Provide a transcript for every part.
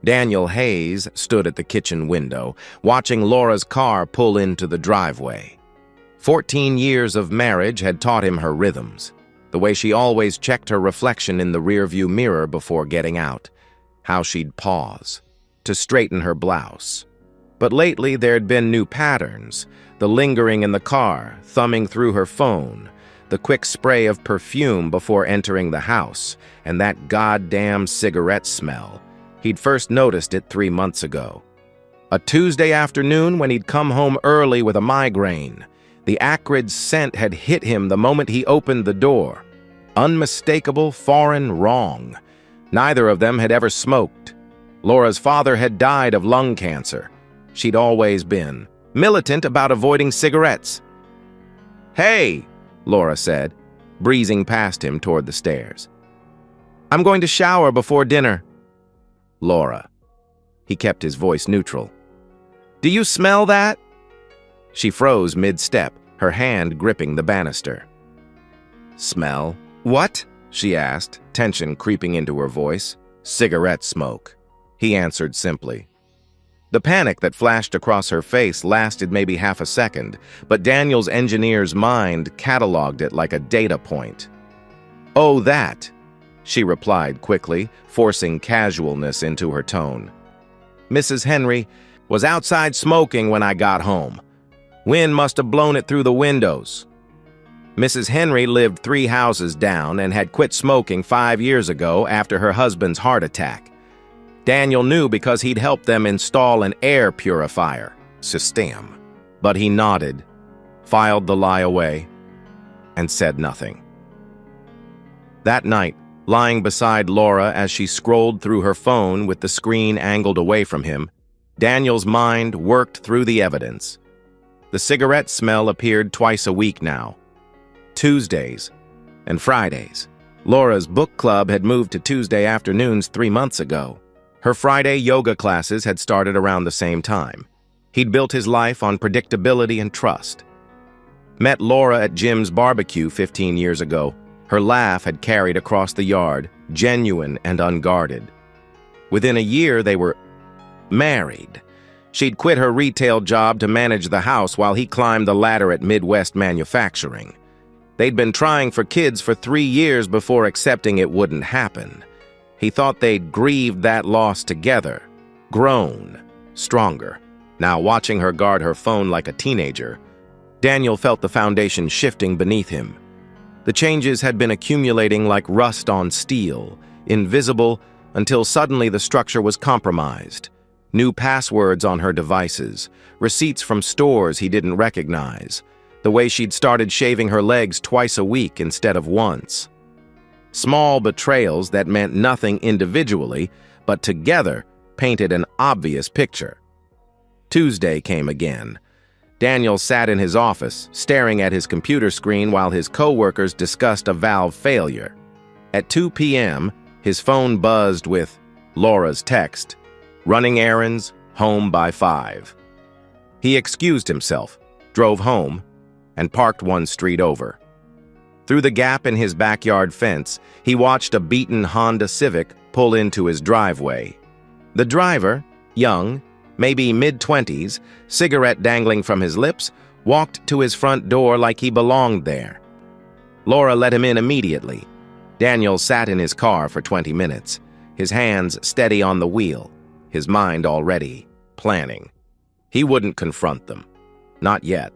Daniel Hayes stood at the kitchen window, watching Laura's car pull into the driveway. 14 years of marriage had taught him her rhythms, the way she always checked her reflection in the rearview mirror before getting out, how she'd pause to straighten her blouse. But lately there'd been new patterns, the lingering in the car, thumbing through her phone, the quick spray of perfume before entering the house, and that goddamn cigarette smell. He'd first noticed it 3 months ago. A Tuesday afternoon when he'd come home early with a migraine. The acrid scent had hit him the moment he opened the door. Unmistakable, foreign, wrong. Neither of them had ever smoked. Laura's father had died of lung cancer. She'd always been militant about avoiding cigarettes. "Hey," Laura said, breezing past him toward the stairs. "I'm going to shower before dinner." "Laura." He kept his voice neutral. "Do you smell that?" She froze mid-step, her hand gripping the banister. "Smell? What?" she asked, tension creeping into her voice. "Cigarette smoke," he answered simply. The panic that flashed across her face lasted maybe half a second, but Daniel's engineer's mind cataloged it like a data point. "Oh, that," she replied quickly, forcing casualness into her tone. "Mrs. Henry was outside smoking when I got home. Wind must have blown it through the windows." Mrs. Henry lived 3 houses down and had quit smoking 5 years ago after her husband's heart attack. Daniel knew because he'd helped them install an air purifier system. But he nodded, filed the lie away, and said nothing. That night, lying beside Laura as she scrolled through her phone with the screen angled away from him, Daniel's mind worked through the evidence. The cigarette smell appeared twice a week now. Tuesdays and Fridays. Laura's book club had moved to Tuesday afternoons 3 months ago. Her Friday yoga classes had started around the same time. He'd built his life on predictability and trust. Met Laura at Jim's barbecue 15 years ago. Her laugh had carried across the yard, genuine and unguarded. Within a year, they were married. She'd quit her retail job to manage the house while he climbed the ladder at Midwest Manufacturing. They'd been trying for kids for 3 years before accepting it wouldn't happen. He thought they'd grieved that loss together, grown, stronger. Now watching her guard her phone like a teenager, Daniel felt the foundation shifting beneath him. The changes had been accumulating like rust on steel, invisible until suddenly the structure was compromised. New passwords on her devices, receipts from stores he didn't recognize, the way she'd started shaving her legs twice a week instead of once. Small betrayals that meant nothing individually, but together painted an obvious picture. Tuesday came again. Daniel sat in his office, staring at his computer screen while his coworkers discussed a valve failure. At 2 p.m., his phone buzzed with Laura's text, "Running errands, home by 5." He excused himself, drove home, and parked one street over. Through the gap in his backyard fence, he watched a beaten Honda Civic pull into his driveway. The driver, young, maybe mid-20s, cigarette dangling from his lips, walked to his front door like he belonged there. Laura let him in immediately. Daniel sat in his car for 20 minutes, his hands steady on the wheel, his mind already planning. He wouldn't confront them. Not yet.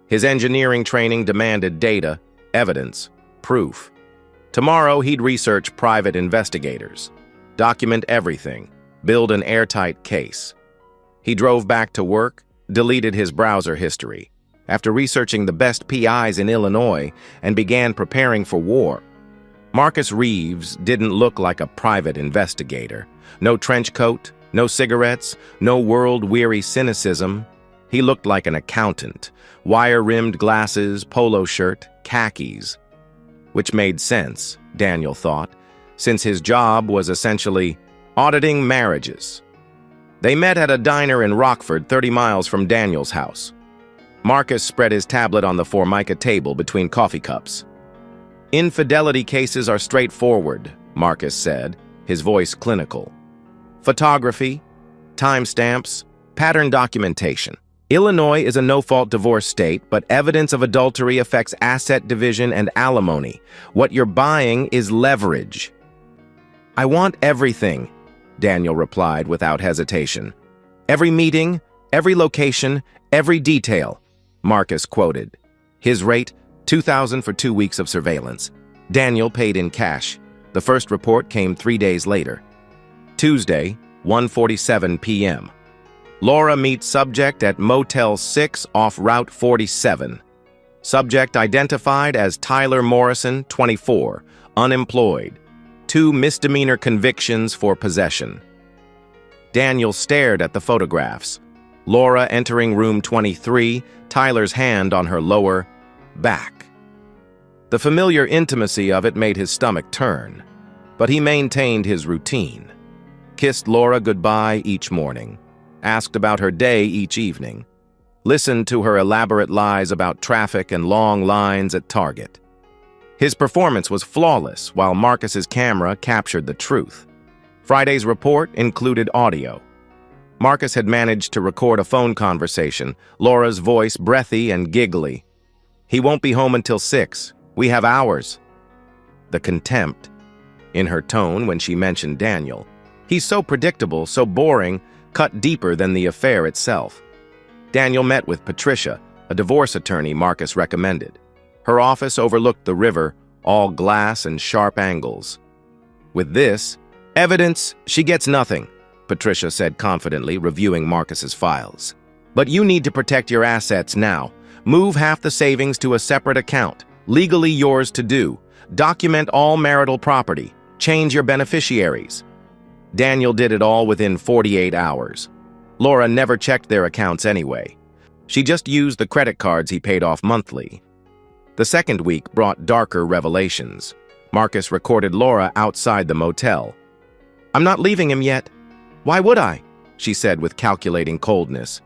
His engineering training demanded data, evidence, proof. Tomorrow he'd research private investigators, document everything, build an airtight case. He drove back to work, deleted his browser history, after researching the best PIs in Illinois, and began preparing for war. Marcus Reeves didn't look like a private investigator. No trench coat, no cigarettes, no world-weary cynicism. He looked like an accountant, wire-rimmed glasses, polo shirt, khakis. Which made sense, Daniel thought, since his job was essentially auditing marriages. They met at a diner in Rockford, 30 miles from Daniel's house. Marcus spread his tablet on the Formica table between coffee cups. "Infidelity cases are straightforward," Marcus said, his voice clinical. photography, timestamps, pattern documentation. Illinois is a no-fault divorce state, but evidence of adultery affects asset division and alimony. What you're buying is leverage. I want everything, Daniel replied without hesitation. Every meeting, every location, every detail, Marcus quoted. His rate, $2,000 for 2 weeks of surveillance. Daniel paid in cash. The first report came 3 days later. Tuesday, 1:47 p.m. Laura meets subject at Motel 6 off Route 47. Subject identified as Tyler Morrison, 24, unemployed. 2 misdemeanor convictions for possession. Daniel stared at the photographs. Laura entering room 23, Tyler's hand on her lower back. The familiar intimacy of it made his stomach turn, but he maintained his routine. Kissed Laura goodbye each morning, asked about her day each evening, listened to her elaborate lies about traffic and long lines at Target. His performance was flawless while Marcus's camera captured the truth. Friday's report included audio. Marcus had managed to record a phone conversation, Laura's voice breathy and giggly. "He won't be home until 6. We have hours." The contempt in her tone when she mentioned Daniel. He's so predictable, so boring, cut deeper than the affair itself. Daniel met with Patricia, a divorce attorney Marcus recommended. Her office overlooked the river, all glass and sharp angles. With this evidence, she gets nothing, Patricia said confidently, reviewing Marcus's files. But you need to protect your assets now. Move half the savings to a separate account, legally yours to do. Document all marital property. Change your beneficiaries. Daniel did it all within 48 hours. Laura never checked their accounts anyway. She just used the credit cards he paid off monthly. The second week brought darker revelations. Marcus recorded Laura outside the motel. "I'm not leaving him yet. Why would I?" she said with calculating coldness.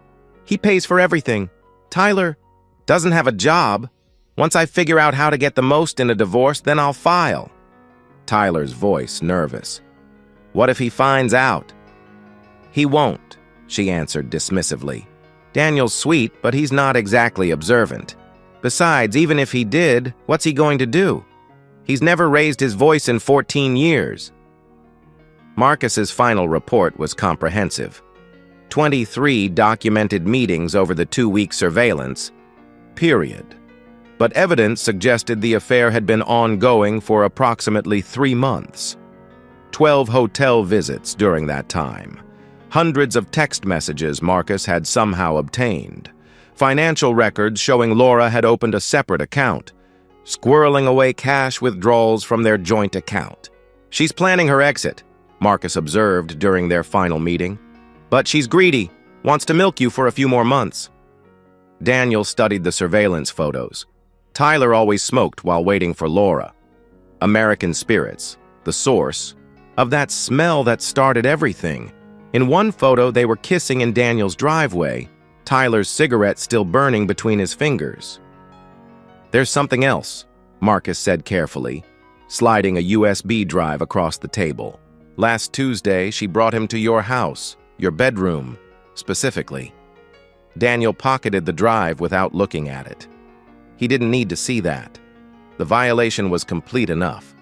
"He pays for everything. Tyler doesn't have a job. Once I figure out how to get the most in a divorce, then I'll file." Tyler's voice nervous. "What if he finds out?" "He won't," she answered dismissively. "Daniel's sweet, but he's not exactly observant. Besides, even if he did, what's he going to do? He's never raised his voice in 14 years. Marcus's final report was comprehensive. 23 documented meetings over the 2-week surveillance, period. But evidence suggested the affair had been ongoing for approximately 3 months. 12 hotel visits during that time. Hundreds of text messages Marcus had somehow obtained. Financial records showing Laura had opened a separate account, squirreling away cash withdrawals from their joint account. "She's planning her exit," Marcus observed during their final meeting. "But she's greedy, wants to milk you for a few more months." Daniel studied the surveillance photos. Tyler always smoked while waiting for Laura. American Spirits, the source of that smell that started everything. In one photo, they were kissing in Daniel's driveway, Tyler's cigarette still burning between his fingers. "There's something else," Marcus said carefully, sliding a USB drive across the table. "Last Tuesday, she brought him to your house, your bedroom, specifically." Daniel pocketed the drive without looking at it. He didn't need to see that. The violation was complete enough.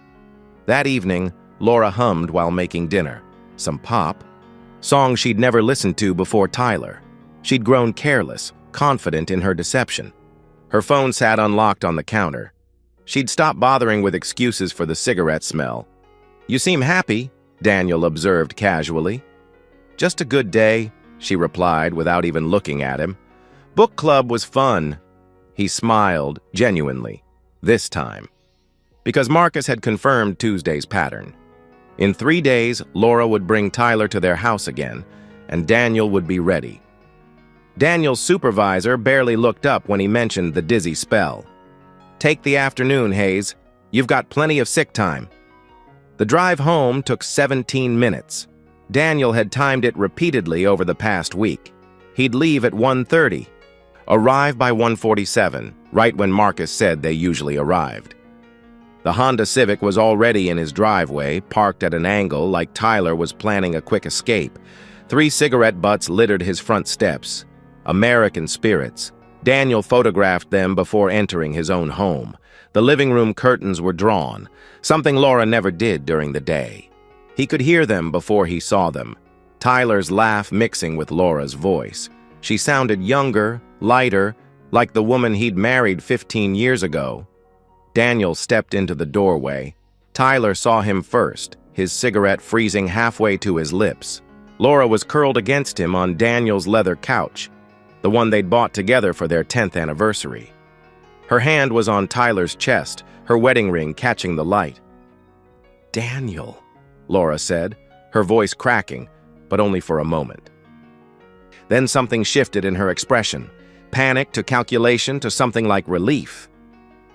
That evening, Laura hummed while making dinner. Some pop, songs she'd never listened to before Tyler. She'd grown careless, confident in her deception. Her phone sat unlocked on the counter. She'd stopped bothering with excuses for the cigarette smell. "You seem happy," Daniel observed casually. "Just a good day," she replied without even looking at him. "Book club was fun." He smiled, genuinely, this time, because Marcus had confirmed Tuesday's pattern. In 3 days, Laura would bring Tyler to their house again, and Daniel would be ready. Daniel's supervisor barely looked up when he mentioned the dizzy spell. "Take the afternoon, Hayes. You've got plenty of sick time." The drive home took 17 minutes. Daniel had timed it repeatedly over the past week. He'd leave at 1:30, arrive by 1:47, right when Marcus said they usually arrived. The Honda Civic was already in his driveway, parked at an angle like Tyler was planning a quick escape. 3 cigarette butts littered his front steps. American spirits. Daniel photographed them before entering his own home. The living room curtains were drawn, something Laura never did during the day. He could hear them before he saw them. Tyler's laugh mixing with Laura's voice. She sounded younger, lighter, like the woman he'd married 15 years ago. Daniel stepped into the doorway. Tyler saw him first, his cigarette freezing halfway to his lips. Laura was curled against him on Daniel's leather couch, the one they'd bought together for their 10th anniversary. Her hand was on Tyler's chest, her wedding ring catching the light. "Daniel," Laura said, her voice cracking, but only for a moment. Then something shifted in her expression, panic to calculation to something like relief.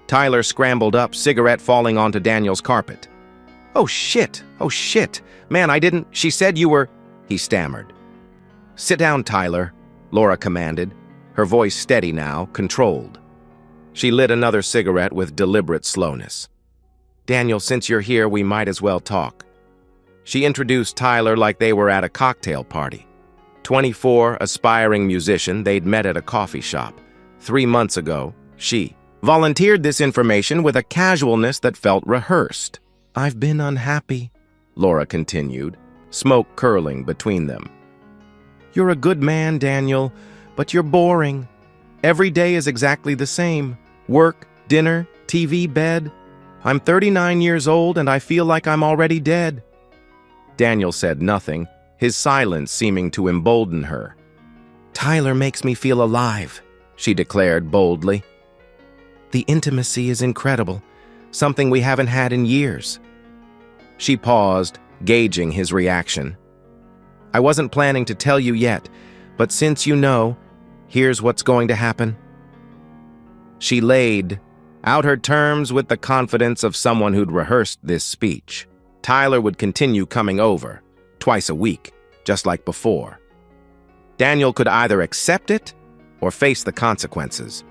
Tyler scrambled up, cigarette falling onto Daniel's carpet. Oh shit, man, I didn't, she said you were," he stammered. "Sit down, Tyler," Laura commanded, her voice steady now, controlled. She lit another cigarette with deliberate slowness. "Daniel, since you're here, we might as well talk." She introduced Tyler like they were at a cocktail party. 24, aspiring musician, they'd met at a coffee shop. 3 months ago, she volunteered this information with a casualness that felt rehearsed. "I've been unhappy," Laura continued, smoke curling between them. "You're a good man, Daniel, but you're boring. Every day is exactly the same. Work, dinner, TV, bed. I'm 39 years old and I feel like I'm already dead." Daniel said nothing, his silence seeming to embolden her. "Tyler makes me feel alive," she declared boldly. "The intimacy is incredible, something we haven't had in years." She paused, gauging his reaction. "I wasn't planning to tell you yet, but since you know, here's what's going to happen." She laid out her terms with the confidence of someone who'd rehearsed this speech. Tyler would continue coming over, twice a week, just like before. Daniel could either accept it or face the consequences.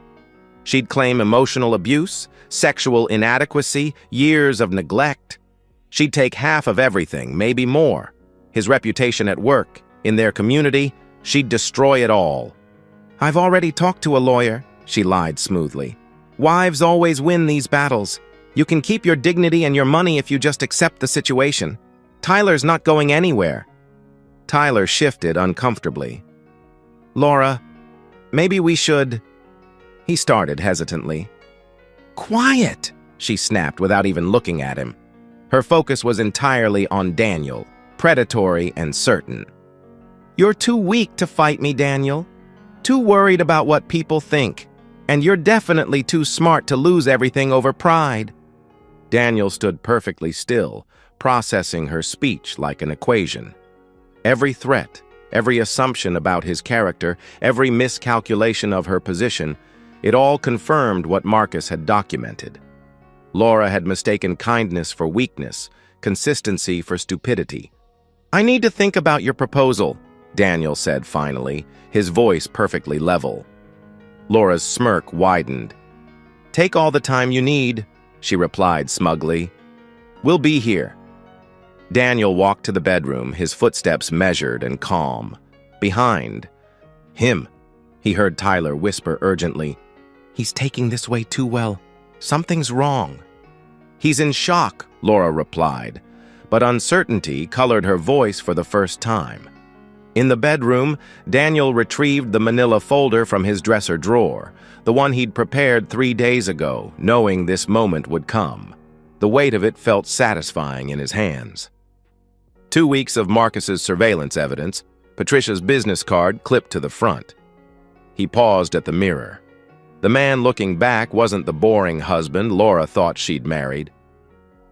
She'd claim emotional abuse, sexual inadequacy, years of neglect. She'd take half of everything, maybe more. His reputation at work, in their community, she'd destroy it all. "I've already talked to a lawyer," she lied smoothly. "Wives always win these battles. You can keep your dignity and your money if you just accept the situation. Tyler's not going anywhere." Tyler shifted uncomfortably. "Laura, maybe we should..." He started hesitantly. "Quiet!" she snapped without even looking at him. Her focus was entirely on Daniel, predatory and certain. "You're too weak to fight me, Daniel. Too worried about what people think. And you're definitely too smart to lose everything over pride." Daniel stood perfectly still, processing her speech like an equation. Every threat, every assumption about his character, every miscalculation of her position, it all confirmed what Marcus had documented. Laura had mistaken kindness for weakness, consistency for stupidity. "I need to think about your proposal," Daniel said finally, his voice perfectly level. Laura's smirk widened. "Take all the time you need," she replied smugly. "We'll be here." Daniel walked to the bedroom, his footsteps measured and calm. Behind him, he heard Tyler whisper urgently, "He's taking this way too well. Something's wrong." "He's in shock," Laura replied, but uncertainty colored her voice for the first time. In the bedroom, Daniel retrieved the manila folder from his dresser drawer, the one he'd prepared 3 days ago, knowing this moment would come. The weight of it felt satisfying in his hands. 2 weeks of Marcus's surveillance evidence, Patricia's business card clipped to the front. He paused at the mirror. The man looking back wasn't the boring husband Laura thought she'd married.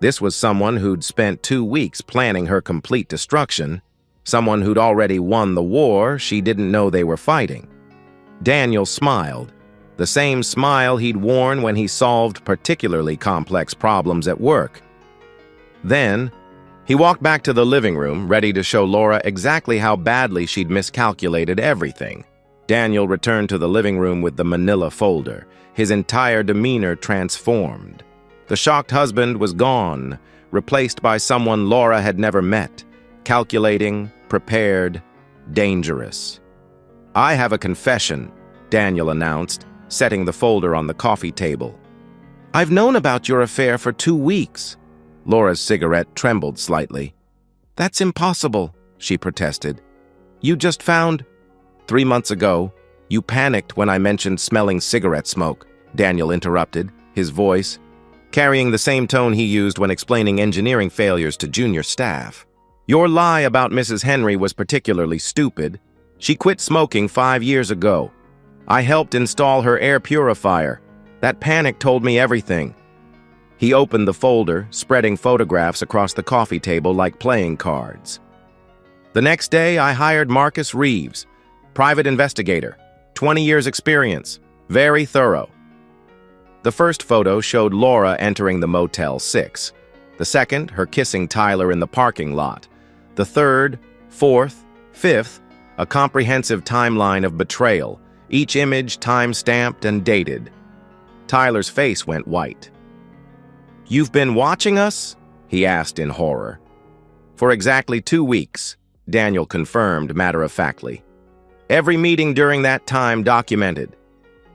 This was someone who'd spent 2 weeks planning her complete destruction, someone who'd already won the war she didn't know they were fighting. Daniel smiled, the same smile he'd worn when he solved particularly complex problems at work. Then, he walked back to the living room, ready to show Laura exactly how badly she'd miscalculated everything. Daniel returned to the living room with the manila folder, his entire demeanor transformed. The shocked husband was gone, replaced by someone Laura had never met, calculating, prepared, dangerous. "I have a confession," Daniel announced, setting the folder on the coffee table. "I've known about your affair for 2 weeks." Laura's cigarette trembled slightly. "That's impossible," she protested. "You just found—" "3 months ago, you panicked when I mentioned smelling cigarette smoke," Daniel interrupted, his voice carrying the same tone he used when explaining engineering failures to junior staff. "Your lie about Mrs. Henry was particularly stupid. She quit smoking 5 years ago. I helped install her air purifier. That panic told me everything." He opened the folder, spreading photographs across the coffee table like playing cards. "The next day, I hired Marcus Reeves, private investigator, 20 years experience, very thorough." The first photo showed Laura entering the Motel 6. The second, her kissing Tyler in the parking lot. The third, fourth, fifth, a comprehensive timeline of betrayal, each image time-stamped and dated. Tyler's face went white. "You've been watching us?" he asked in horror. "For exactly 2 weeks," Daniel confirmed matter-of-factly. "Every meeting during that time documented.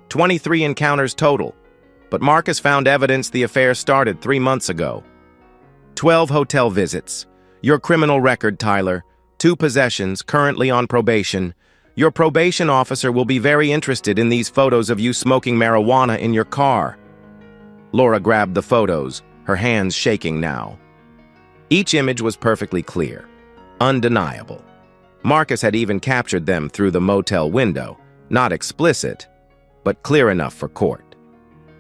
23 encounters total. But Marcus found evidence the affair started 3 months ago. 12 hotel visits. Your criminal record, Tyler. 2 possessions, currently on probation. Your probation officer will be very interested in these photos of you smoking marijuana in your car." Laura grabbed the photos, her hands shaking now. Each image was perfectly clear, undeniable. Marcus had even captured them through the motel window, not explicit, but clear enough for court.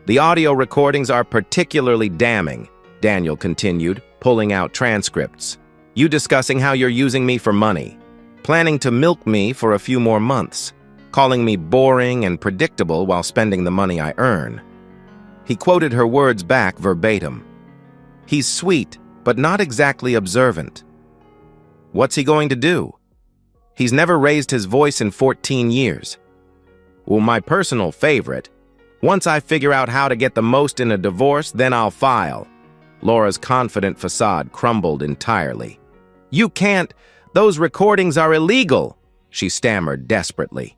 "The audio recordings are particularly damning," Daniel continued, pulling out transcripts. "You discussing how you're using me for money, planning to milk me for a few more months, calling me boring and predictable while spending the money I earn." He quoted her words back verbatim. "He's sweet, but not exactly observant. What's he going to do? He's never raised his voice in 14 years. Well, my personal favorite, once I figure out how to get the most in a divorce, then I'll file." Laura's confident facade crumbled entirely. "You can't. Those recordings are illegal," she stammered desperately.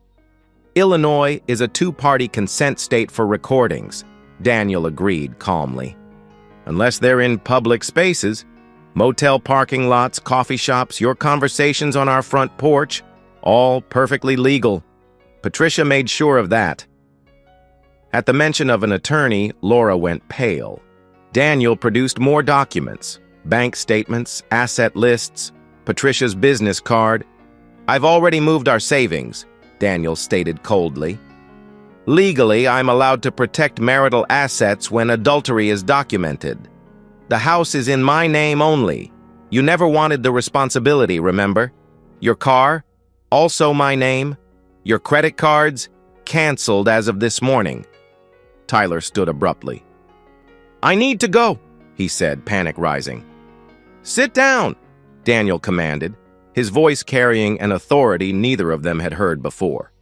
"Illinois is a 2-party consent state for recordings," Daniel agreed calmly. "Unless they're in public spaces, motel parking lots, coffee shops, your conversations on our front porch, all perfectly legal. Patricia made sure of that." At the mention of an attorney, Laura went pale. Daniel produced more documents, bank statements, asset lists, Patricia's business card. "I've already moved our savings," Daniel stated coldly. "Legally, I'm allowed to protect marital assets when adultery is documented. The house is in my name only. You never wanted the responsibility, remember? Your car, also my name. Your credit cards, canceled as of this morning." Tyler stood abruptly. "I need to go," he said, panic rising. "Sit down," Daniel commanded, his voice carrying an authority neither of them had heard before.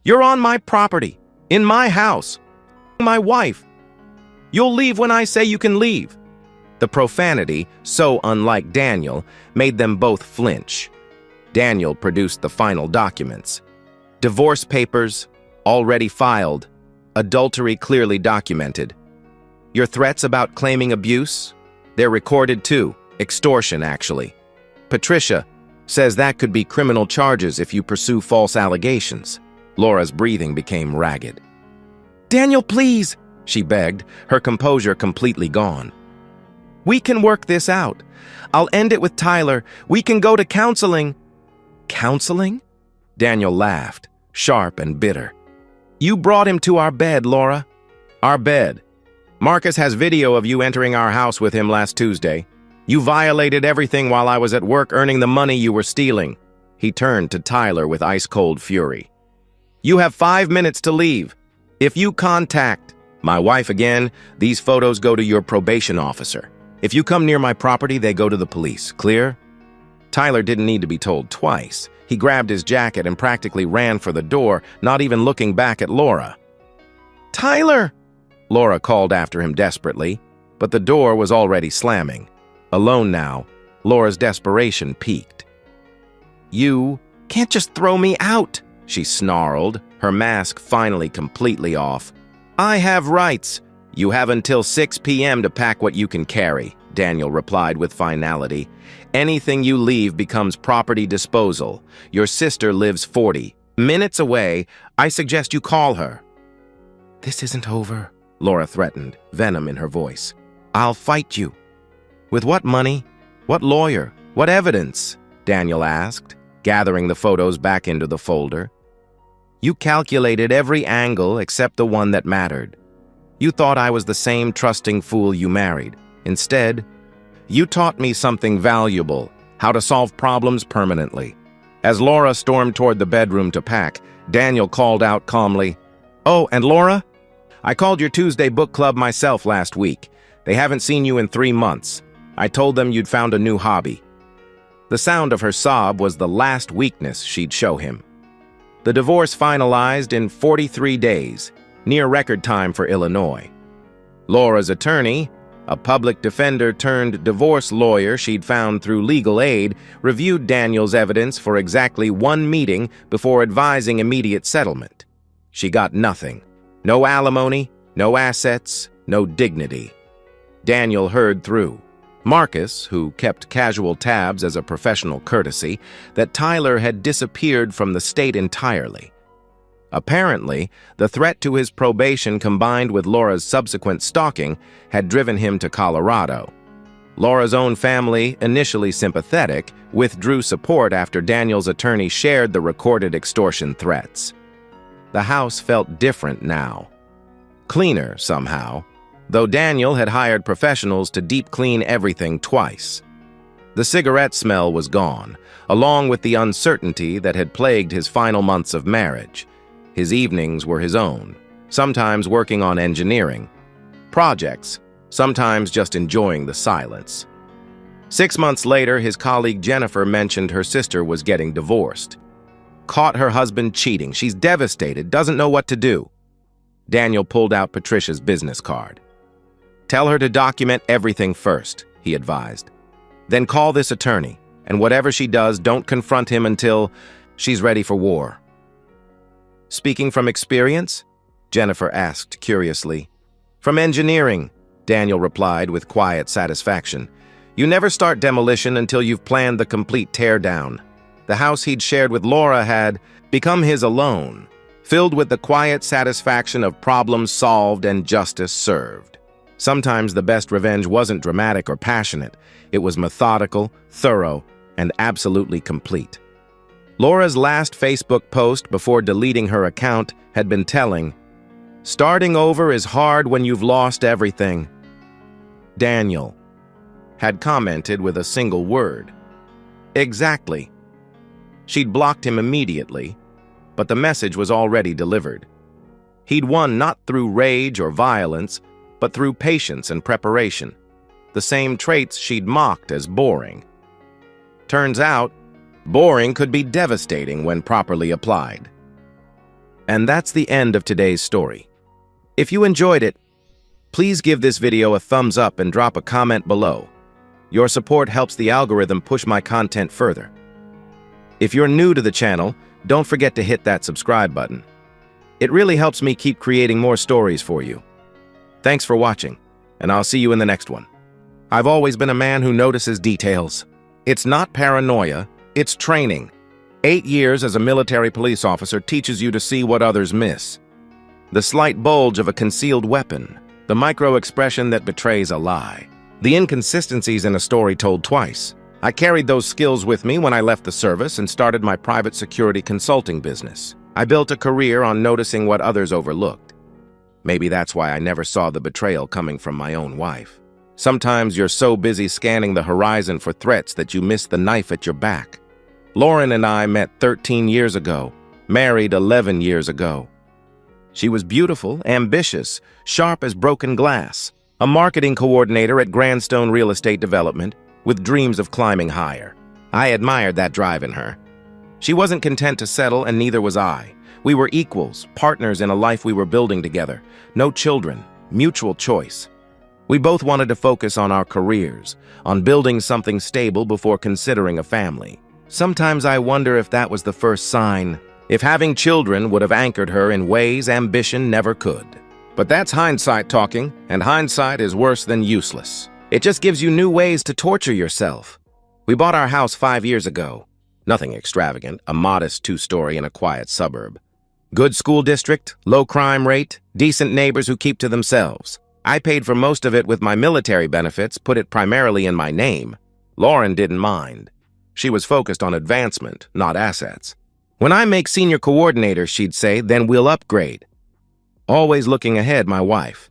"You're on my property, in my house, my wife. You'll leave when I say you can leave." The profanity, so unlike Daniel, made them both flinch. Daniel produced the final documents. Divorce papers, already filed. Adultery clearly documented. Your threats about claiming abuse? They're recorded too. Extortion, actually. Patricia says that could be criminal charges if you pursue false allegations. Laura's breathing became ragged. "Daniel, please," she begged, her composure completely gone. "We can work this out. I'll end it with Tyler. We can go to counseling." "Counseling?" Daniel laughed, sharp and bitter. "You brought him to our bed, Laura." "Our bed. Marcus has video of you entering our house with him last Tuesday. You violated everything while I was at work earning the money you were stealing." He turned to Tyler with ice-cold fury. "You have 5 minutes to leave. If you contact my wife again, these photos go to your probation officer. If you come near my property, they go to the police. Clear?" Tyler didn't need to be told twice. He grabbed his jacket and practically ran for the door, not even looking back at Laura. "Tyler!" Laura called after him desperately. but the door was already slamming. Alone now, Laura's desperation peaked. "You can't just throw me out," she snarled, her mask finally completely off. "I have rights." "You have until 6 p.m. to pack what you can carry," Daniel replied with finality. "Anything you leave becomes property disposal. Your sister lives 40 minutes away. I suggest you call her." "This isn't over," Laura threatened, venom in her voice. "I'll fight you." "With what money? What lawyer? What evidence?" Daniel asked, gathering the photos back into the folder. "You calculated every angle except the one that mattered. You thought I was the same trusting fool you married. Instead, you taught me something valuable, how to solve problems permanently." As Laura stormed toward the bedroom to pack, Daniel called out calmly, "Oh, and Laura? I called your Tuesday book club myself last week. They haven't seen you in 3 months. I told them you'd found a new hobby." The sound of her sob was the last weakness she'd show him. The divorce finalized in 43 days, near record time for Illinois. Laura's attorney, a public defender turned divorce lawyer she'd found through legal aid, reviewed Daniel's evidence for exactly 1 meeting before advising immediate settlement. She got nothing. No alimony, no assets, no dignity. Daniel heard through. Marcus, who kept casual tabs as a professional courtesy, that Tyler had disappeared from the state entirely. Apparently, the threat to his probation combined with Laura's subsequent stalking had driven him to Colorado. Laura's own family, initially sympathetic, withdrew support after Daniel's attorney shared the recorded extortion threats. The house felt different now. Cleaner, somehow, though Daniel had hired professionals to deep clean everything twice. The cigarette smell was gone, along with the uncertainty that had plagued his final months of marriage. His evenings were his own, sometimes working on engineering projects, sometimes just enjoying the silence. 6 months later, his colleague Jennifer mentioned her sister was getting divorced. Caught her husband cheating. She's devastated, doesn't know what to do. Daniel pulled out Patricia's business card. "Tell her to document everything first," he advised. "Then call this attorney, and whatever she does, don't confront him until she's ready for war." "Speaking from experience?" Jennifer asked curiously. "From engineering," Daniel replied with quiet satisfaction. "You never start demolition until you've planned the complete teardown." The house he'd shared with Laura had become his alone, filled with the quiet satisfaction of problems solved and justice served. Sometimes the best revenge wasn't dramatic or passionate. It was methodical, thorough, and absolutely complete. Laura's last Facebook post before deleting her account had been telling, "Starting over is hard when you've lost everything." Daniel had commented with a single word. Exactly. She'd blocked him immediately, but the message was already delivered. He'd won not through rage or violence, but through patience and preparation, the same traits she'd mocked as boring. Turns out, boring could be devastating when properly applied. And that's the end of today's story. If you enjoyed it, please give this video a thumbs up and drop a comment below. Your support helps the algorithm push my content further. If you're new to the channel, don't forget to hit that subscribe button. It really helps me keep creating more stories for you. Thanks for watching, and I'll see you in the next one. I've always been a man who notices details. It's not paranoia, it's training. 8 years as a military police officer teaches you to see what others miss. The slight bulge of a concealed weapon, the micro-expression that betrays a lie, the inconsistencies in a story told twice. I carried those skills with me when I left the service and started my private security consulting business. I built a career on noticing what others overlooked. Maybe that's why I never saw the betrayal coming from my own wife. Sometimes you're so busy scanning the horizon for threats that you miss the knife at your back. Lauren and I met 13 years ago, married 11 years ago. She was beautiful, ambitious, sharp as broken glass, a marketing coordinator at Grandstone Real Estate Development, with dreams of climbing higher. I admired that drive in her. She wasn't content to settle, and neither was I. We were equals, partners in a life we were building together. No children, mutual choice. We both wanted to focus on our careers, on building something stable before considering a family. Sometimes I wonder if that was the first sign, if having children would have anchored her in ways ambition never could. But that's hindsight talking, and hindsight is worse than useless. It just gives you new ways to torture yourself. We bought our house 5 years ago. Nothing extravagant, a modest 2-story in a quiet suburb. Good school district, low crime rate, decent neighbors who keep to themselves. I paid for most of it with my military benefits, put it primarily in my name. Lauren didn't mind. She was focused on advancement, not assets. When I make senior coordinator, she'd say, then we'll upgrade. Always looking ahead, my wife.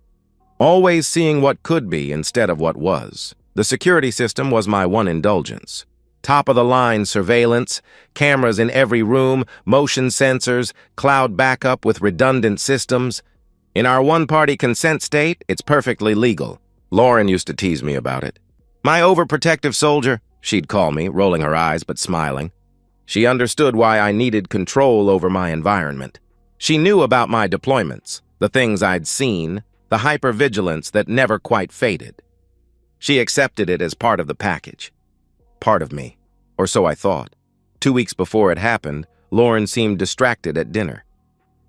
Always seeing what could be instead of what was. The security system was my one indulgence. Top-of-the-line surveillance, cameras in every room, motion sensors, cloud backup with redundant systems. In our one-party consent state, it's perfectly legal. Lauren used to tease me about it. My overprotective soldier, she'd call me, rolling her eyes but smiling. She understood why I needed control over my environment. She knew about my deployments, the things I'd seen, the hypervigilance that never quite faded. She accepted it as part of the package. Part of me, or so I thought. 2 weeks before it happened, Lauren seemed distracted at dinner.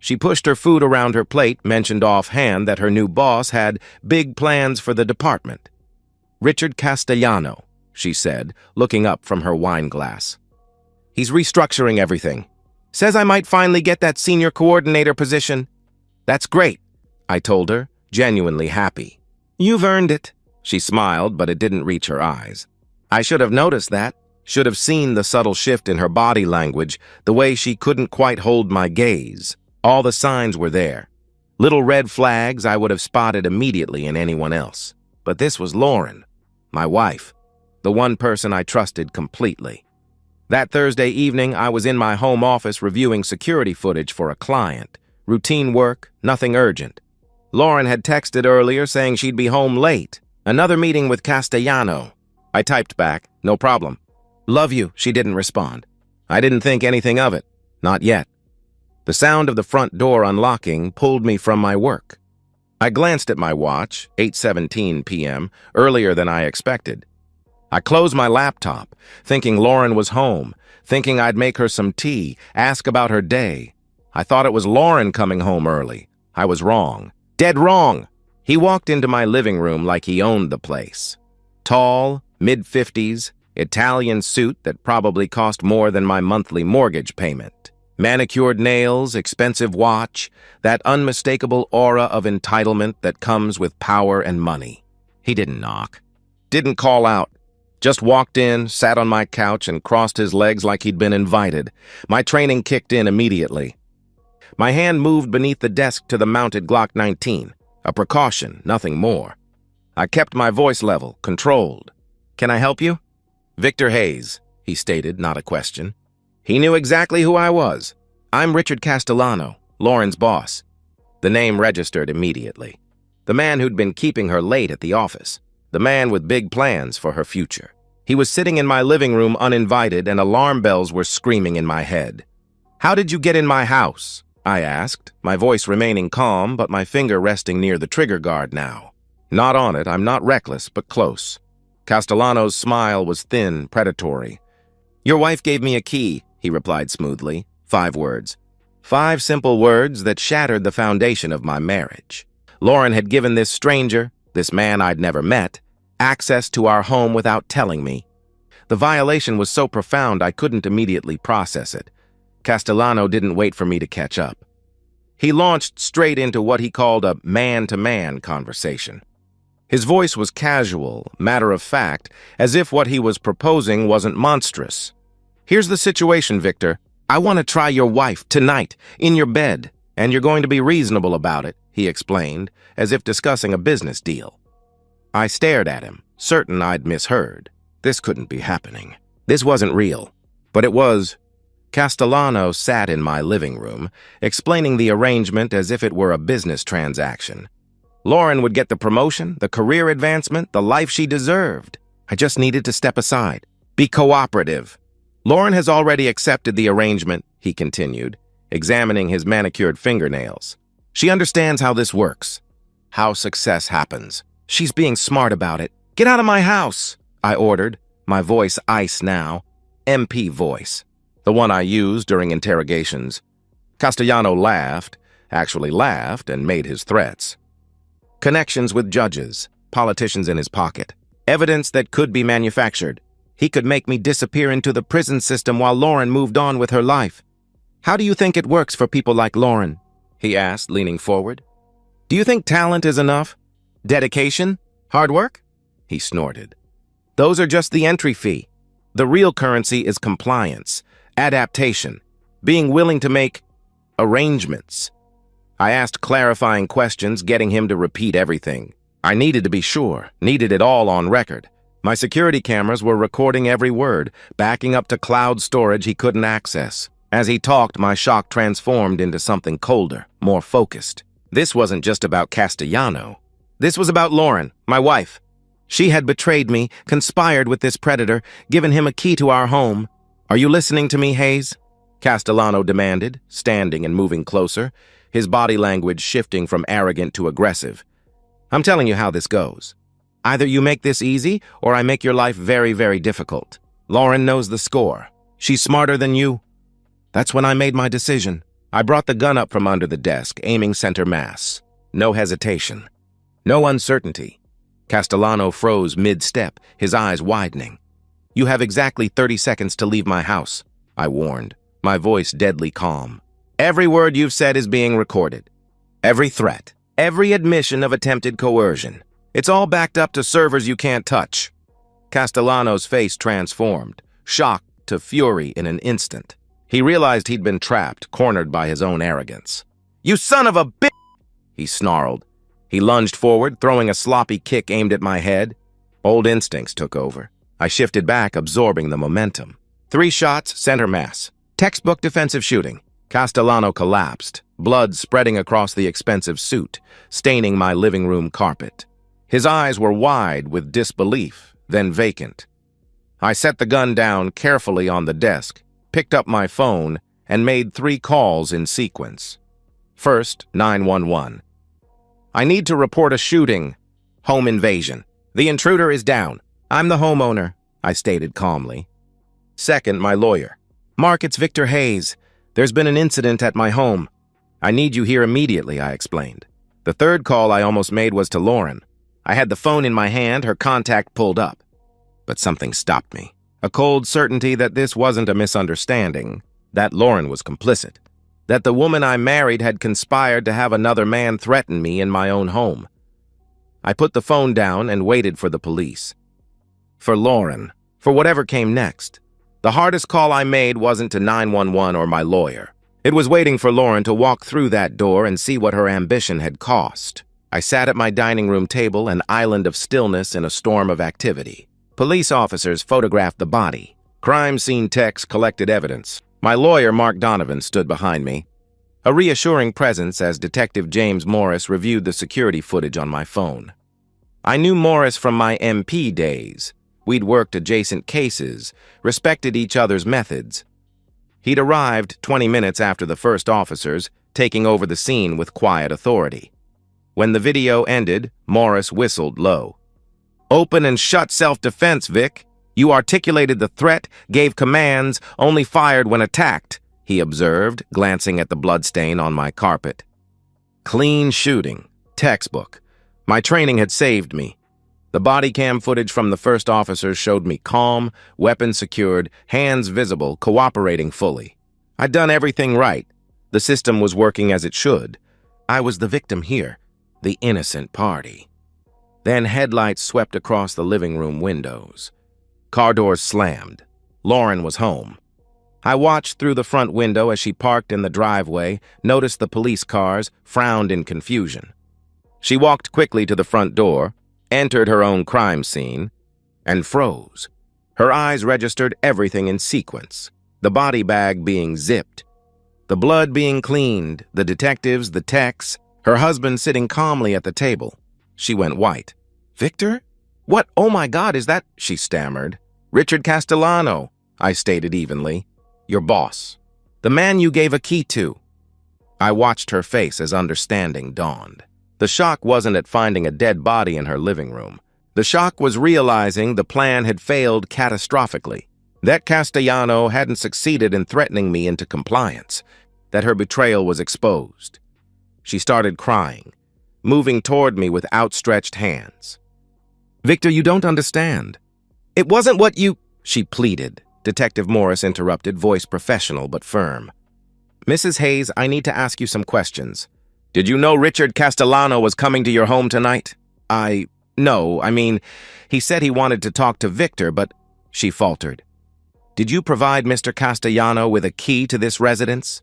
She pushed her food around her plate, mentioned offhand that her new boss had big plans for the department. Richard Castellano, she said, looking up from her wine glass. He's restructuring everything. Says I might finally get that senior coordinator position. That's great, I told her, genuinely happy. You've earned it. She smiled, but it didn't reach her eyes. I should have noticed that, should have seen the subtle shift in her body language, the way she couldn't quite hold my gaze. All the signs were there. Little red flags I would have spotted immediately in anyone else. But this was Lauren, my wife, the one person I trusted completely. That Thursday evening, I was in my home office reviewing security footage for a client. Routine work, nothing urgent. Lauren had texted earlier saying she'd be home late. Another meeting with Castellano. I typed back, no problem. Love you, she didn't respond. I didn't think anything of it. Not yet. The sound of the front door unlocking pulled me from my work. I glanced at my watch, 8:17 p.m., earlier than I expected. I closed my laptop, thinking Lauren was home, thinking I'd make her some tea, ask about her day. I thought it was Lauren coming home early. I was wrong. Dead wrong. He walked into my living room like he owned the place. Tall, mid-50s, Italian suit that probably cost more than my monthly mortgage payment. Manicured nails, expensive watch, that unmistakable aura of entitlement that comes with power and money. He didn't knock. Didn't call out. Just walked in, sat on my couch, and crossed his legs like he'd been invited. My training kicked in immediately. My hand moved beneath the desk to the mounted Glock 19. A precaution, nothing more. I kept my voice level, controlled. Can I help you? Victor Hayes, he stated, not a question. He knew exactly who I was. I'm Richard Castellano, Lauren's boss. The name registered immediately. The man who'd been keeping her late at the office. The man with big plans for her future. He was sitting in my living room uninvited, and alarm bells were screaming in my head. How did you get in my house? I asked, my voice remaining calm, but my finger resting near the trigger guard now. Not on it, I'm not reckless, but close. Castellano's smile was thin, predatory. Your wife gave me a key, he replied smoothly. 5 words. 5 simple words that shattered the foundation of my marriage. Lauren had given this stranger, this man I'd never met, access to our home without telling me. The violation was so profound I couldn't immediately process it. Castellano didn't wait for me to catch up. He launched straight into what he called a man-to-man conversation. His voice was casual, matter-of-fact, as if what he was proposing wasn't monstrous. Here's the situation, Victor. I want to try your wife tonight, in your bed, and you're going to be reasonable about it, he explained, as if discussing a business deal. I stared at him, certain I'd misheard. This couldn't be happening. This wasn't real. But it was. Castellano sat in my living room, explaining the arrangement as if it were a business transaction. Lauren would get the promotion, the career advancement, the life she deserved. I just needed to step aside. Be cooperative. Lauren has already accepted the arrangement, he continued, examining his manicured fingernails. She understands how this works, how success happens. She's being smart about it. Get out of my house, I ordered, my voice ice now. MP voice, the one I used during interrogations. Castellano actually laughed, and made his threats. Connections with judges, politicians in his pocket, evidence that could be manufactured. He could make me disappear into the prison system while Lauren moved on with her life. How do you think it works for people like Lauren? He asked, leaning forward. Do you think talent is enough? Dedication? Hard work? He snorted. Those are just the entry fee. The real currency is compliance, adaptation, being willing to make arrangements. I asked clarifying questions, getting him to repeat everything. I needed to be sure, needed it all on record. My security cameras were recording every word, backing up to cloud storage he couldn't access. As he talked, my shock transformed into something colder, more focused. This wasn't just about Castellano. This was about Lauren, my wife. She had betrayed me, conspired with this predator, given him a key to our home. Are you listening to me, Hayes? Castellano demanded, standing and moving closer, his body language shifting from arrogant to aggressive. I'm telling you how this goes. Either you make this easy, or I make your life very, very difficult. Lauren knows the score. She's smarter than you. That's when I made my decision. I brought the gun up from under the desk, aiming center mass. No hesitation. No uncertainty. Castellano froze mid-step, his eyes widening. You have exactly 30 seconds to leave my house, I warned, my voice deadly calm. Every word you've said is being recorded. Every threat. Every admission of attempted coercion. It's all backed up to servers you can't touch. Castellano's face transformed, shock to fury in an instant. He realized he'd been trapped, cornered by his own arrogance. You son of a bitch! He snarled. He lunged forward, throwing a sloppy kick aimed at my head. Old instincts took over. I shifted back, absorbing the momentum. 3 shots, center mass. Textbook defensive shooting. Castellano collapsed, blood spreading across the expensive suit, staining my living room carpet. His eyes were wide with disbelief, then vacant. I set the gun down carefully on the desk, picked up my phone, and made 3 calls in sequence. First, 911. I need to report a shooting. Home invasion. The intruder is down. I'm the homeowner, I stated calmly. Second, my lawyer. Mark, it's Victor Hayes. There's been an incident at my home. I need you here immediately, I explained. The third call I almost made was to Lauren. I had the phone in my hand, her contact pulled up. But something stopped me. A cold certainty that this wasn't a misunderstanding, that Lauren was complicit, that the woman I married had conspired to have another man threaten me in my own home. I put the phone down and waited for the police. For Lauren, for whatever came next. The hardest call I made wasn't to 911 or my lawyer. It was waiting for Lauren to walk through that door and see what her ambition had cost. I sat at my dining room table, an island of stillness in a storm of activity. Police officers photographed the body. Crime scene techs collected evidence. My lawyer, Mark Donovan, stood behind me. A reassuring presence as Detective James Morris reviewed the security footage on my phone. I knew Morris from my MP days. We'd worked adjacent cases, respected each other's methods. He'd arrived 20 minutes after the first officers, taking over the scene with quiet authority. When the video ended, Morris whistled low. Open and shut self-defense, Vic. You articulated the threat, gave commands, only fired when attacked, he observed, glancing at the bloodstain on my carpet. Clean shooting. Textbook. My training had saved me. The body cam footage from the first officers showed me calm, weapon secured, hands visible, cooperating fully. I'd done everything right. The system was working as it should. I was the victim here, the innocent party. Then headlights swept across the living room windows. Car doors slammed. Lauren was home. I watched through the front window as she parked in the driveway, noticed the police cars, frowned in confusion. She walked quickly to the front door, entered her own crime scene, and froze. Her eyes registered everything in sequence, the body bag being zipped, the blood being cleaned, the detectives, the techs, her husband sitting calmly at the table. She went white. Victor? What? Oh my God, is that? She stammered. Richard Castellano, I stated evenly. Your boss. The man you gave a key to. I watched her face as understanding dawned. The shock wasn't at finding a dead body in her living room. The shock was realizing the plan had failed catastrophically, that Castellano hadn't succeeded in threatening me into compliance, that her betrayal was exposed. She started crying, moving toward me with outstretched hands. "Victor, you don't understand. It wasn't what you—" she pleaded. Detective Morris interrupted, voice professional but firm. "Mrs. Hayes, I need to ask you some questions. Did you know Richard Castellano was coming to your home tonight?" No, I mean, he said he wanted to talk to Victor, but—" she faltered. "Did you provide Mr. Castellano with a key to this residence?"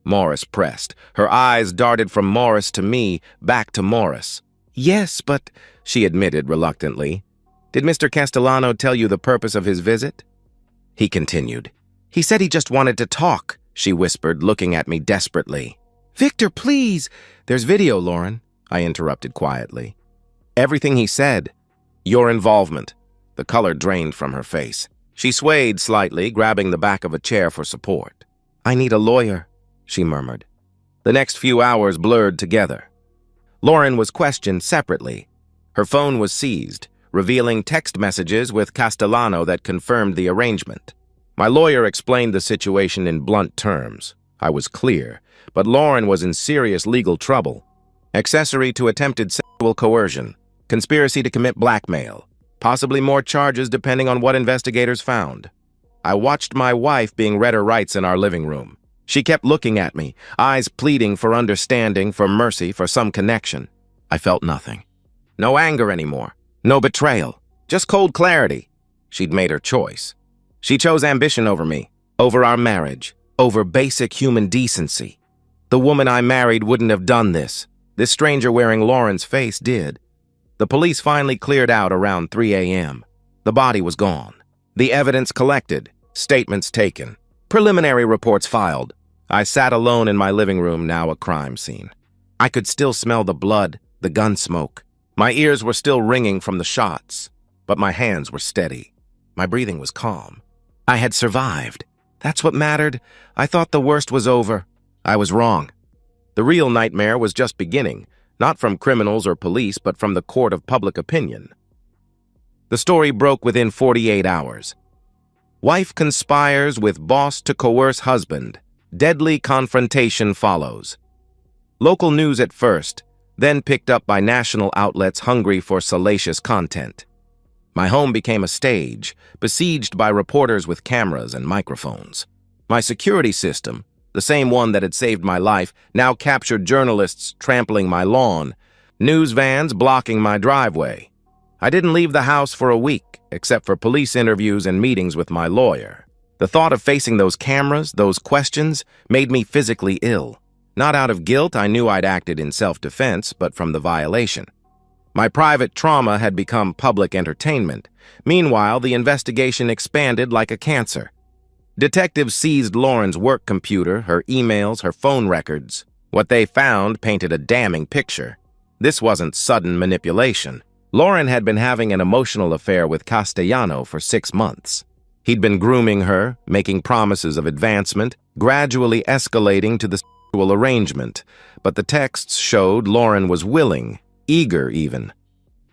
Morris pressed. Her eyes darted from Morris to me, back to Morris. "Yes, but—" she admitted reluctantly. "Did Mr. Castellano tell you the purpose of his visit?" He continued. "He said he just wanted to talk," she whispered, looking at me desperately. "Victor, please!" "There's video, Lauren," I interrupted quietly. "Everything he said." "Your involvement." The color drained from her face. She swayed slightly, grabbing the back of a chair for support. "I need a lawyer," she murmured. The next few hours blurred together. Lauren was questioned separately. Her phone was seized, revealing text messages with Castellano that confirmed the arrangement. My lawyer explained the situation in blunt terms. I was clear, but Lauren was in serious legal trouble. Accessory to attempted sexual coercion, conspiracy to commit blackmail, possibly more charges depending on what investigators found. I watched my wife being read her rights in our living room. She kept looking at me, eyes pleading for understanding, for mercy, for some connection. I felt nothing. No anger anymore. No betrayal. Just cold clarity. She'd made her choice. She chose ambition over me, over our marriage, over basic human decency. The woman I married wouldn't have done this. This stranger wearing Lauren's face did. The police finally cleared out around 3 a.m. The body was gone. The evidence collected. Statements taken. Preliminary reports filed. I sat alone in my living room, now a crime scene. I could still smell the blood, the gun smoke. My ears were still ringing from the shots, but my hands were steady. My breathing was calm. I had survived. That's what mattered. I thought the worst was over. I was wrong. The real nightmare was just beginning, not from criminals or police, but from the court of public opinion. The story broke within 48 hours. Wife conspires with boss to coerce husband. Deadly confrontation follows. Local news at first, then picked up by national outlets hungry for salacious content. My home became a stage, besieged by reporters with cameras and microphones. My security system, the same one that had saved my life, now captured journalists trampling my lawn, news vans blocking my driveway. I didn't leave the house for a week, except for police interviews and meetings with my lawyer. The thought of facing those cameras, those questions, made me physically ill. Not out of guilt, I knew I'd acted in self-defense, but from the violation. My private trauma had become public entertainment. Meanwhile, the investigation expanded like a cancer. Detectives seized Lauren's work computer, her emails, her phone records. What they found painted a damning picture. This wasn't sudden manipulation. Lauren had been having an emotional affair with Castellano for 6 months. He'd been grooming her, making promises of advancement, gradually escalating to the sexual arrangement, but the texts showed Lauren was willing, eager even.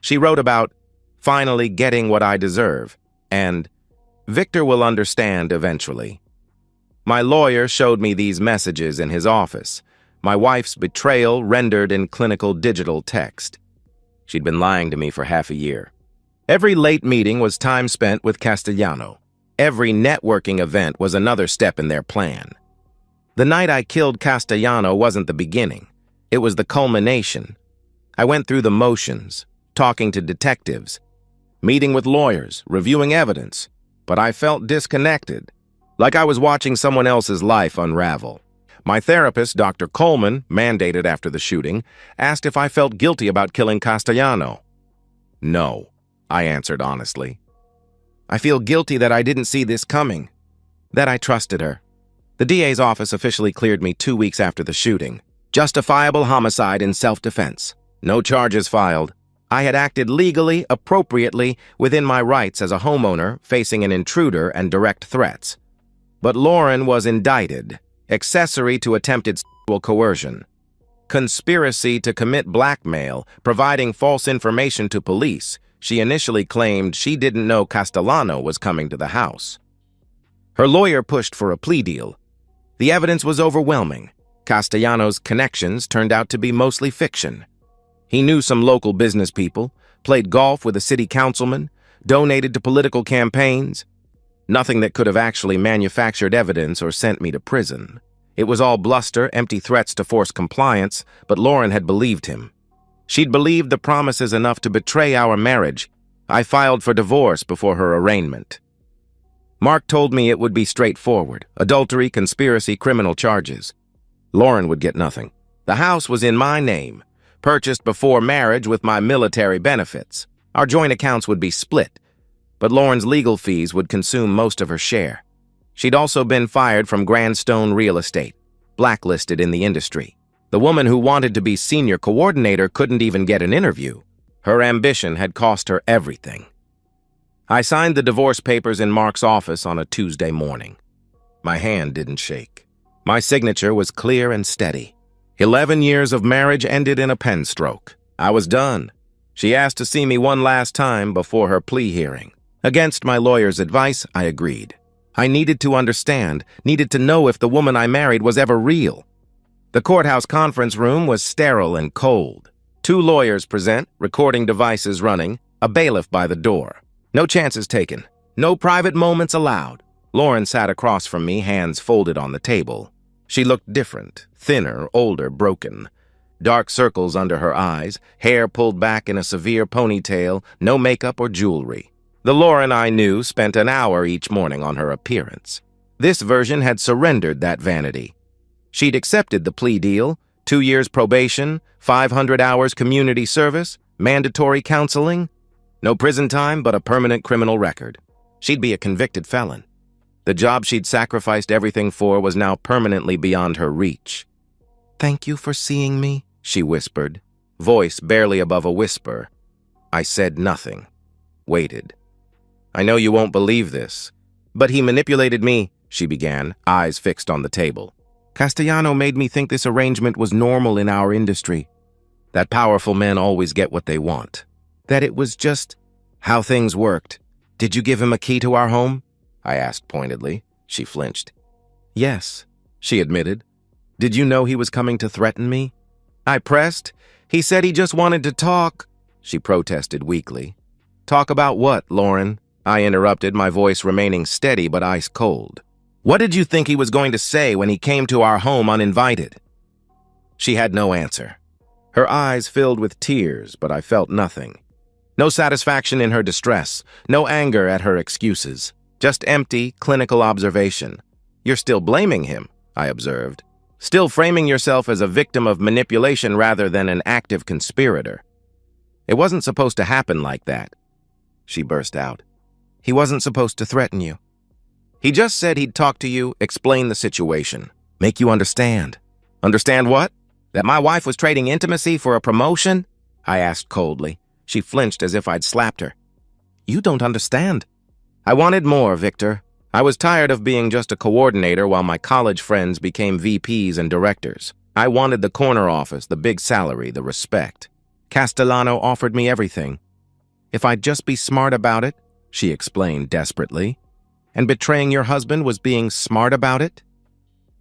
She wrote about finally getting what I deserve, and Victor will understand eventually. My lawyer showed me these messages in his office, my wife's betrayal rendered in clinical digital text. She'd been lying to me for half a year. Every late meeting was time spent with Castellano. Every networking event was another step in their plan. The night I killed Castellano wasn't the beginning. It was the culmination. I went through the motions, talking to detectives, meeting with lawyers, reviewing evidence, but I felt disconnected, like I was watching someone else's life unravel. My therapist, Dr. Coleman, mandated after the shooting, asked if I felt guilty about killing Castellano. No, I answered honestly. I feel guilty that I didn't see this coming, that I trusted her. The DA's office officially cleared me 2 weeks after the shooting. Justifiable homicide in self-defense. No charges filed. I had acted legally, appropriately, within my rights as a homeowner facing an intruder and direct threats. But Lauren was indicted, accessory to attempted sexual coercion. conspiracy to commit blackmail, providing false information to police. She initially claimed she didn't know Castellano was coming to the house. Her lawyer pushed for a plea deal. The evidence was overwhelming. Castellano's connections turned out to be mostly fiction. He knew some local business people, played golf with a city councilman, donated to political campaigns. Nothing that could have actually manufactured evidence or sent me to prison. It was all bluster, empty threats to force compliance, but Lauren had believed him. She'd believed the promises enough to betray our marriage. I filed for divorce before her arraignment. Mark told me it would be straightforward: adultery, conspiracy, criminal charges. Lauren would get nothing. The house was in my name, purchased before marriage with my military benefits. Our joint accounts would be split, but Lauren's legal fees would consume most of her share. She'd also been fired from Grandstone Real Estate, blacklisted in the industry. The woman who wanted to be senior coordinator couldn't even get an interview. Her ambition had cost her everything. I signed the divorce papers in Mark's office on a Tuesday morning. My hand didn't shake. My signature was clear and steady. 11 years of marriage ended in a pen stroke. I was done. She asked to see me one last time before her plea hearing. Against my lawyer's advice, I agreed. I needed to understand, needed to know if the woman I married was ever real. The courthouse conference room was sterile and cold. 2 lawyers present, recording devices running, a bailiff by the door. No chances taken. No private moments allowed. Lauren sat across from me, hands folded on the table. She looked different, thinner, older, broken. Dark circles under her eyes, hair pulled back in a severe ponytail, no makeup or jewelry. The Lauren I knew spent an hour each morning on her appearance. This version had surrendered that vanity. She'd accepted the plea deal: 2 years probation, 500 hours community service, mandatory counseling. No prison time, but a permanent criminal record. She'd be a convicted felon. The job she'd sacrificed everything for was now permanently beyond her reach. "Thank you for seeing me," she whispered, voice barely above a whisper. I said nothing. Waited. "I know you won't believe this, but he manipulated me," she began, eyes fixed on the table. "Castellano made me think this arrangement was normal in our industry. That powerful men always get what they want. That it was just how things worked. Did you give him a key to our home?" I asked pointedly. She flinched. "Yes," she admitted. "Did you know he was coming to threaten me?" I pressed. "He said he just wanted to talk," she protested weakly. "Talk about what, Lauren?" I interrupted, my voice remaining steady but ice cold. "What did you think he was going to say when he came to our home uninvited?" She had no answer. Her eyes filled with tears, but I felt nothing. No satisfaction in her distress, no anger at her excuses. Just empty, clinical observation. "You're still blaming him," I observed. "Still framing yourself as a victim of manipulation rather than an active conspirator. It wasn't supposed to happen like that." She burst out. "He wasn't supposed to threaten you. He just said he'd talk to you, explain the situation, make you understand." "Understand what? That my wife was trading intimacy for a promotion?" I asked coldly. She flinched as if I'd slapped her. "You don't understand." "I wanted more, Victor. I was tired of being just a coordinator while my college friends became VPs and directors. I wanted the corner office, the big salary, the respect. Castellano offered me everything. If I'd just be smart about it," she explained desperately. "And betraying your husband was being smart about it?"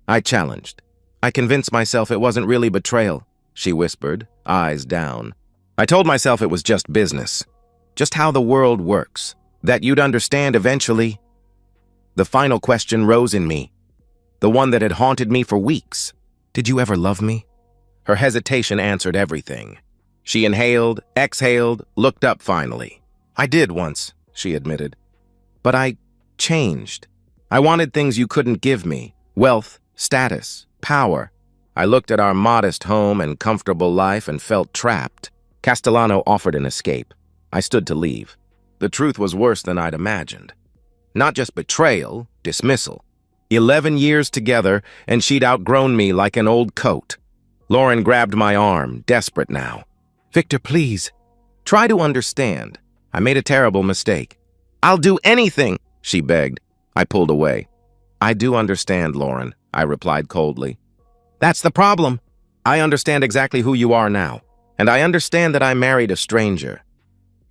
I challenged. "I convinced myself it wasn't really betrayal," she whispered, eyes down. "I told myself it was just business, just how the world works, that you'd understand eventually." The final question rose in me, the one that had haunted me for weeks. "Did you ever love me?" Her hesitation answered everything. She inhaled, exhaled, looked up finally. "I did once," she admitted. "But I changed. I wanted things you couldn't give me: wealth, status, power." I looked at our modest home and comfortable life and felt trapped. Castellano offered an escape. I stood to leave. The truth was worse than I'd imagined. Not just betrayal, dismissal. 11 years together, and she'd outgrown me like an old coat. Lauren grabbed my arm, desperate now. "Victor, please. Try to understand. I made a terrible mistake." "I'll do anything," she begged. I pulled away. "I do understand, Lauren," I replied coldly. "That's the problem. I understand exactly who you are now, and I understand that I married a stranger.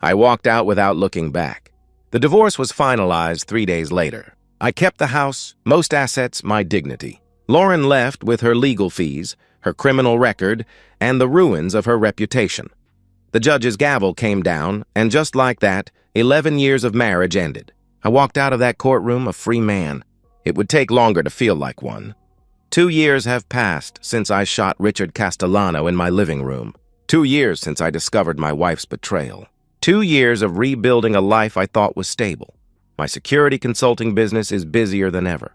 I walked out without looking back. The divorce was finalized 3 days later. I kept the house, most assets, my dignity. Lauren left with her legal fees, her criminal record, and the ruins of her reputation. The judge's gavel came down, and just like that, 11 years of marriage ended. I walked out of that courtroom a free man. It would take longer to feel like one. 2 years have passed since I shot Richard Castellano in my living room. 2 years since I discovered my wife's betrayal. 2 years of rebuilding a life I thought was stable. My security consulting business is busier than ever.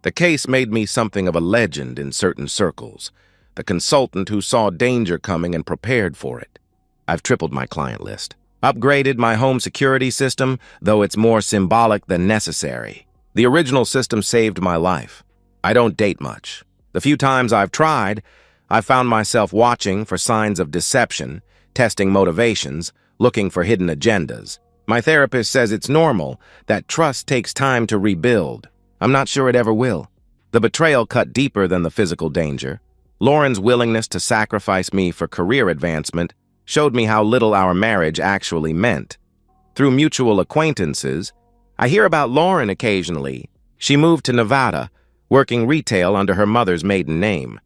The case made me something of a legend in certain circles, the consultant who saw danger coming and prepared for it. I've tripled my client list, upgraded my home security system, though it's more symbolic than necessary. The original system saved my life. I don't date much. The few times I've tried, I've found myself watching for signs of deception, testing motivations, looking for hidden agendas. My therapist says it's normal, that trust takes time to rebuild. I'm not sure it ever will. The betrayal cut deeper than the physical danger. Lauren's willingness to sacrifice me for career advancement showed me how little our marriage actually meant. Through mutual acquaintances, I hear about Lauren occasionally. She moved to Nevada, working retail under her mother's maiden name.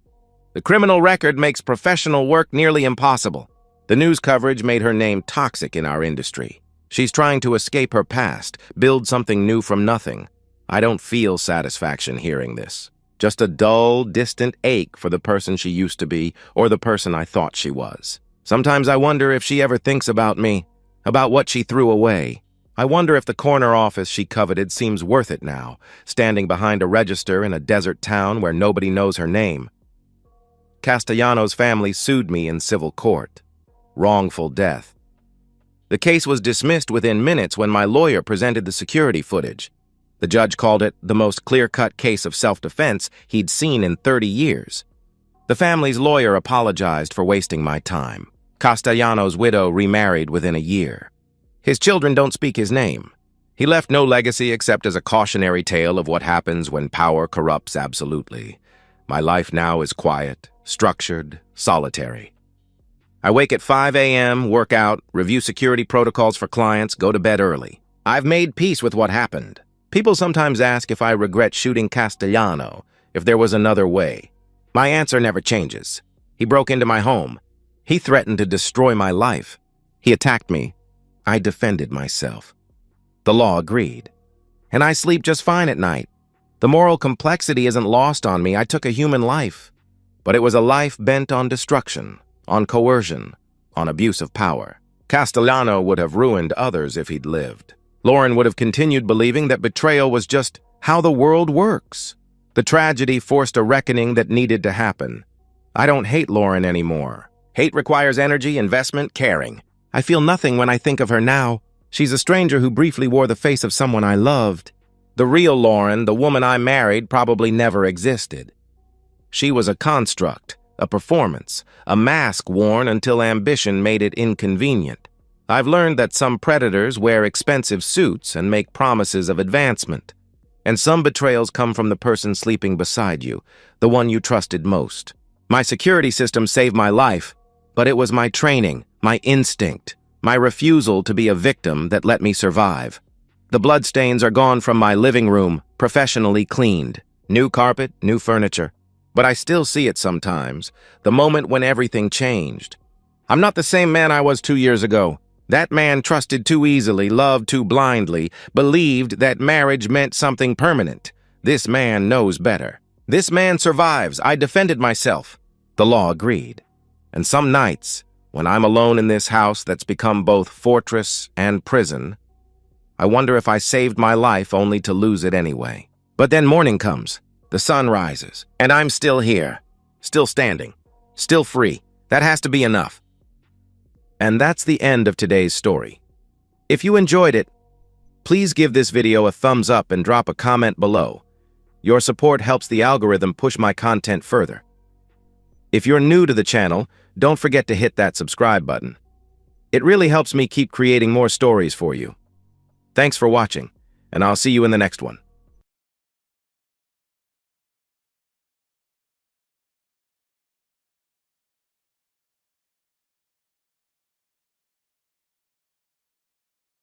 The criminal record makes professional work nearly impossible. The news coverage made her name toxic in our industry. She's trying to escape her past, build something new from nothing. I don't feel satisfaction hearing this. Just a dull, distant ache for the person she used to be or the person I thought she was. Sometimes I wonder if she ever thinks about me, about what she threw away. I wonder if the corner office she coveted seems worth it now, standing behind a register in a desert town where nobody knows her name. Castellano's family sued me in civil court. Wrongful death. The case was dismissed within minutes when my lawyer presented the security footage. The judge called it the most clear-cut case of self-defense he'd seen in 30 years. The family's lawyer apologized for wasting my time. Castellano's widow remarried within a year. His children don't speak his name. He left no legacy except as a cautionary tale of what happens when power corrupts absolutely. My life now is quiet, structured, solitary. I wake at 5 a.m., work out, review security protocols for clients, go to bed early. I've made peace with what happened. People sometimes ask if I regret shooting Castellano, if there was another way. My answer never changes. He broke into my home. He threatened to destroy my life. He attacked me. I defended myself. The law agreed. And I sleep just fine at night. The moral complexity isn't lost on me. I took a human life. But it was a life bent on destruction, on coercion, on abuse of power. Castellano would have ruined others if he'd lived. Lauren would have continued believing that betrayal was just how the world works. The tragedy forced a reckoning that needed to happen. I don't hate Lauren anymore. Hate requires energy, investment, caring. I feel nothing when I think of her now. She's a stranger who briefly wore the face of someone I loved. The real Lauren, the woman I married, probably never existed. She was a construct, a performance, a mask worn until ambition made it inconvenient. I've learned that some predators wear expensive suits and make promises of advancement. And some betrayals come from the person sleeping beside you, the one you trusted most. My security system saved my life, but it was my training, my instinct, my refusal to be a victim that let me survive. The bloodstains are gone from my living room, professionally cleaned. New carpet, new furniture. But I still see it sometimes, the moment when everything changed. I'm not the same man I was 2 years ago. That man trusted too easily, loved too blindly, believed that marriage meant something permanent. This man knows better. This man survives. I defended myself. The law agreed. And some nights, when I'm alone in this house that's become both fortress and prison, I wonder if I saved my life only to lose it anyway. But then morning comes, the sun rises, and I'm still here, still standing, still free. That has to be enough. And that's the end of today's story. If you enjoyed it, please give this video a thumbs up and drop a comment below. Your support helps the algorithm push my content further. If you're new to the channel, don't forget to hit that subscribe button. It really helps me keep creating more stories for you. Thanks for watching, and I'll see you in the next one.